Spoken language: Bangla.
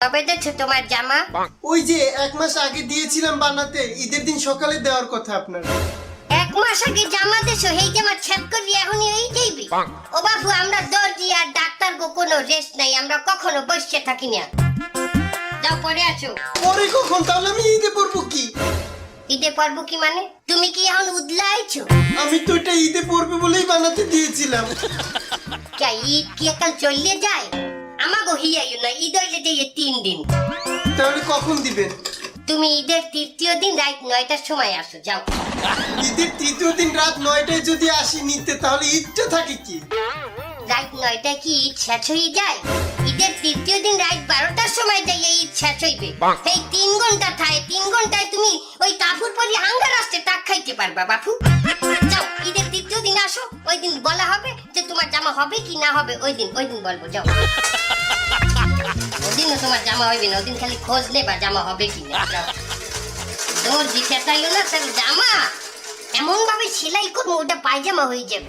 কবে দিচ্ছ তোমার জামা? ওই যে 1 মাস আগে দিয়েছিলাম বানাতে, ঈদের দিন সকালে দেওয়ার কথা আপনার। 1 মাস আগে জামা দিছো, এই জামা ছেদ করি এখনই এই যাইবি? ও বাবু, আমরা দর্জি আর ডাক্তার গো কোনো রেস্ট নাই, আমরা কখনো বসে থাকি না। যাও পরে আছো। পরে কখন? তাহলে আমি ঈদে পরবো কি? ঈদে পারবো কি মানে? তুমি কি এখন উদলাইছো? আমি তো এটা ঈদে পরবে বলেই বানাতে দিয়েছিলাম। কে ঈদ কি একাল চলে যায়? আমাগো হিয়াইও না, ঈদ হইলে যে 3 দিন। তাহলে কখন দিবেন? তুমি ঈদের 3য় দিন রাত 9টার সময় আসো, যাও। ঈদের 3য় দিন রাত 9টায় যদি আসি নিতে, তাহলে ঈদটা থাকে কি? রাত 9টায় কি ঈদ শেষ হয়ে যায়? ঈদের 3য় দিন রাত 12টার সময় যাই ঈদ শেষ হইবে। এই 3 ঘন্টা থাকে, 3 ঘন্টায় তুমি ওই কাপড় পরি হাঙ্গা রাস্তে টাক খাইতে পারবা বাপু। যাও, ঈদের 3য় দিন আসো, ওই দিন বলা হবে যে তোমার জামা হবে কি না হবে, ওই দিন বলবো, যাও। ওদিনও তোমার জামা হইবে না, ওদিন খালি খোঁজ নেবা জামা হবে কি না, যাও। তোর দিতে চাইও না, তার জামা এমন ভাবে সেলাই করবো ওটা পায়জামা হয়ে যাবে।